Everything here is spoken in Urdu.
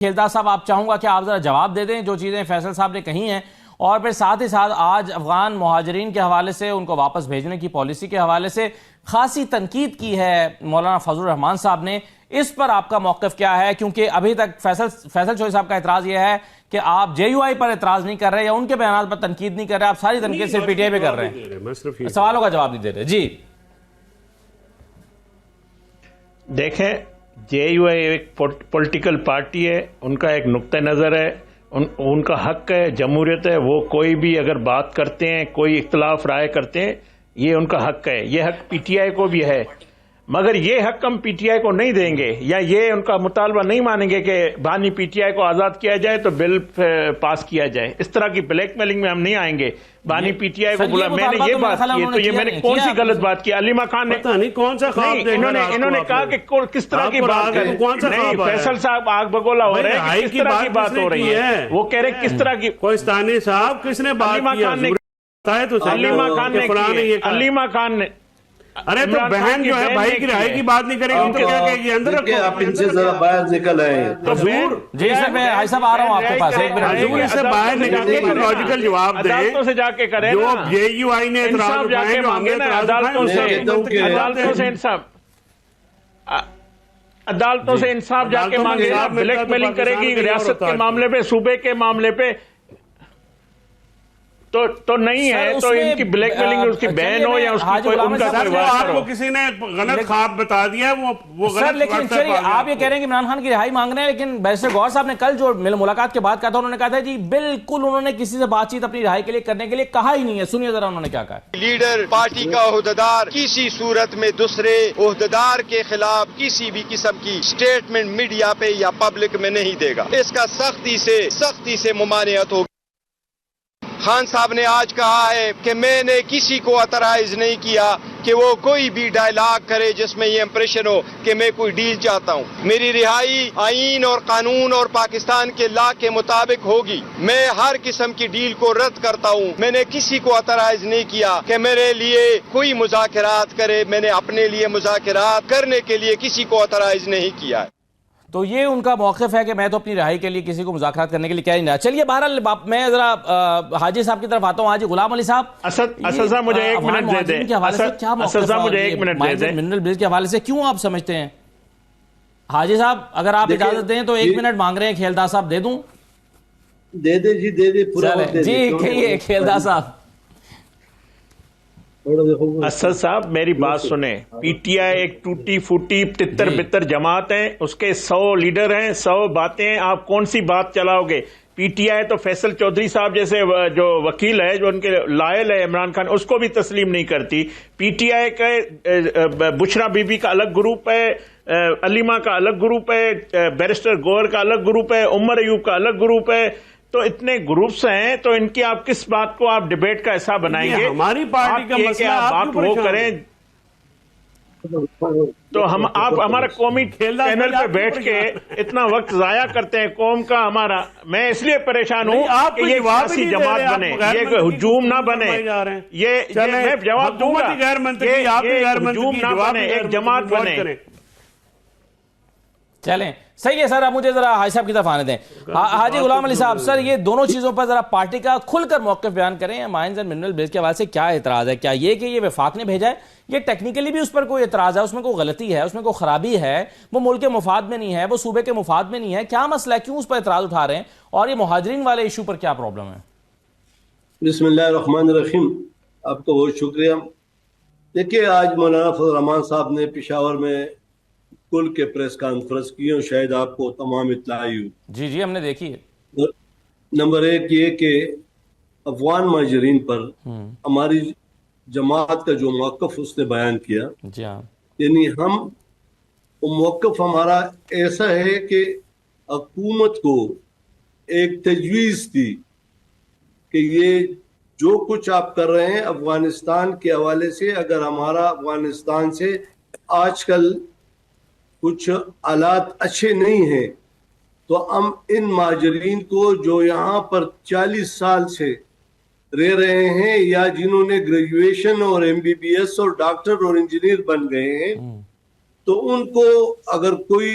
کھیلدار صاحب آپ چاہوں گا کہ آپ ذرا جواب دے دیں جو چیزیں فیصل صاحب نے کہی ہیں، اور پھر ساتھ ہی ساتھ آج افغان مہاجرین کے حوالے سے ان کو واپس بھیجنے کی پالیسی کے حوالے سے خاصی تنقید کی ہے مولانا فضل الرحمان صاحب نے، اس پر آپ کا موقف کیا ہے؟ کیونکہ ابھی تک فیصل چوہدری صاحب کا اعتراض یہ ہے کہ آپ جے یو آئی پر اعتراض نہیں کر رہے یا ان کے بیانات پر تنقید نہیں کر رہے، آپ ساری تنقید صرف پی ٹی آئی پہ کر رہے ہیں، سوالوں کا جواب نہیں دے رہے۔ جی دیکھیں، جے یو آئی ایک پولیٹیکل پارٹی ہے، ان کا ایک نقطہ نظر ہے، ان کا حق ہے، جمہوریت ہے، وہ کوئی بھی اگر بات کرتے ہیں، کوئی اختلاف رائے کرتے ہیں، یہ ان کا حق ہے، یہ حق پی ٹی آئی کو بھی ہے، مگر یہ حق ہم پی ٹی آئی کو نہیں دیں گے یا یہ ان کا مطالبہ نہیں مانیں گے کہ بانی پی ٹی آئی کو آزاد کیا جائے تو بل پاس کیا جائے۔ اس طرح کی بلیک میلنگ میں ہم نہیں آئیں گے۔ بانی پی ٹی آئی کو بلا، میں نے یہ بات کی تو یہ میں نے کون سی غلط بات کی؟ علیمہ خان نے کون سا خواب انہوں نے کہا کہ کس طرح کی بات ہے، نہیں فیصل صاحب آگ بگولا ہو رہے ہیں، کس طرح کی بات ہو رہی ہے، وہ کہہ رہے کس طرح کی؟ کوہستانی صاحب کس نے بات کیا؟ علیمہ خان نے ارے تو بہن جو ہے بھائی کی رہائی کی بات نہیں کرے گی تو کیا کہے گی؟ اندر رکھو، آپ ان سے ذرا باہر نکل آئے ہیں۔ جی سر، میں بھائی صاحب آ رہا ہوں آپ کے پاس، ایک منٹ حضور سے باہر نکل کے لاجیکل جواب دیں۔ عدالتوں سے جا کے کریں، جو جے یو آئی نے اعتراض اٹھائے، جو ہم نے اعتراض عدالتوں سے انصاف جا کے مانگے، بلیک میلنگ کرے گی ریاست کے معاملے پہ، صوبے کے معاملے پہ تو نہیں ہے، تو ان کی بلیک میلنگ اس کی بہن ہو یا اس کی کوئی ان کا آپ کو کسی نے غلط خواب بتا دیا، وہ سر لیکن چلیے آپ یہ کہہ رہے ہیں کہ عمران خان کی رہائی مانگ رہے ہیں، لیکن بیرسٹر گوہر صاحب نے کل جو ملاقات کے بعد کہا تھا، انہوں نے کہا تھا جی بالکل انہوں نے کسی سے بات چیت اپنی رہائی کے لیے کرنے کے لیے کہا ہی نہیں ہے۔ سنیے ذرا انہوں نے کیا کہا۔ لیڈر پارٹی کا عہدیدار کسی صورت میں دوسرے عہدیدار کے خلاف کسی بھی قسم کی سٹیٹمنٹ میڈیا پہ یا پبلک میں نہیں دے گا، اس کا سختی سے ممانعت ہوگی۔ خان صاحب نے آج کہا ہے کہ میں نے کسی کو اترائز نہیں کیا کہ وہ کوئی بھی ڈائلاگ کرے جس میں یہ امپریشن ہو کہ میں کوئی ڈیل چاہتا ہوں۔ میری رہائی آئین اور قانون اور پاکستان کے لا کے مطابق ہوگی۔ میں ہر قسم کی ڈیل کو رد کرتا ہوں۔ میں نے کسی کو اترائز نہیں کیا کہ میرے لیے کوئی مذاکرات کرے، میں نے اپنے لیے مذاکرات کرنے کے لیے کسی کو اترائز نہیں کیا ہے۔ تو یہ ان کا موقف ہے کہ میں تو اپنی رہائی کے لیے کسی کو مذاکرات کرنے کے لیے کہہ نہیں رہا۔ چلیے بہرحال میں ذرا حاجی صاحب کی طرف آتا ہوں۔ حاجی غلام علی صاحب، اسد صاحب مجھے ایک منٹ دے دیں، اسد صاحب مجھے ایک منٹ دے دیں، منرل بیس کے حوالے سے کیوں آپ سمجھتے ہیں؟ حاجی صاحب اگر آپ اجازت دیں تو ایک منٹ مانگ رہے ہیں، کھیلدار صاحب دے دوں؟ دے دے جی، دے دے پورا وقت دے دے۔ جی کہیے کھیلدار صاحب۔ اسد صاحب میری بات سنیں، پی ٹی آئی ایک ٹوٹی پھوٹی تتر بتر جماعت ہے، اس کے 100 لیڈر ہیں، 100 باتیں ہیں، آپ کون سی بات چلاؤ گے؟ پی ٹی آئی تو فیصل چودھری صاحب جیسے جو وکیل ہے، جو ان کے لائل ہے عمران خان، اس کو بھی تسلیم نہیں کرتی۔ پی ٹی آئی کا بشرا بی بی کا الگ گروپ ہے، علیمہ کا الگ گروپ ہے، بیرسٹر گوہر کا الگ گروپ ہے، عمر ایوب کا الگ گروپ ہے، تو اتنے گروپس ہیں، تو ان کی آپ کس بات کو آپ ڈیبیٹ کا حصہ بنائیں گے؟ ہماری پارٹی کا مسئلہ آپ وہ کریں تو آپ ہمارا قومی چینل پہ بیٹھ کے اتنا وقت ضائع کرتے ہیں قوم کا ہمارا۔ میں اس لیے پریشان ہوں کہ یہ سیاسی جماعت بنے، یہ ہجوم نہ بنے، یہ میں جواب دوں گا، یہ ہجوم نہ بنے، ایک جماعت بنے۔ چلیں صحیح ہے سر، اب مجھے ذرا حاجی صاحب کی طرف آنے دیں۔ حاجی غلام علی صاحب، سر یہ دونوں چیزوں پر ذرا پارٹی کا کھل کر موقف بیان کریں۔ مائنز اینڈ منرل بیس کے حوالے سے کیا اعتراض ہے؟ کیا یہ کہ یہ وفاق نے بھیجا ہے، یہ ٹیکنیکلی بھی اس پر کوئی اعتراض ہے، اس میں کوئی غلطی ہے، اس میں کوئی خرابی ہے، وہ ملک کے مفاد میں نہیں ہے، وہ صوبے کے مفاد میں نہیں ہے، کیا مسئلہ ہے، کیوں اس پر اعتراض اٹھا رہے ہیں، اور یہ مہاجرین والے ایشو پر کیا پرابلم ہے؟ بسم اللہ الرحمن الرحیم، آپ کا بہت شکریہ۔ دیکھیے آج مولانا فضل الرحمان صاحب نے پشاور میں کل کے پریس کانفرنس کی، اور شاید آپ کو تمام اطلاع ہو۔ جی ہم نے دیکھی ہے۔ نمبر ایک یہ کہ افغان مہاجرین پر ہماری جماعت کا جو موقف اس نے بیان کیا، جی ہاں، یعنی موقف ہمارا ایسا ہے کہ حکومت کو ایک تجویز تھی کہ یہ جو کچھ آپ کر رہے ہیں افغانستان کے حوالے سے، اگر ہمارا افغانستان سے آج کل کچھ حالات اچھے نہیں ہیں تو ہم ان مہاجرین کو جو یہاں پر 40 سال سے رہ رہے ہیں یا جنہوں نے گریجویشن اور ایم بی بی ایس اور ڈاکٹر اور انجینئر بن گئے ہیں، تو ان کو اگر کوئی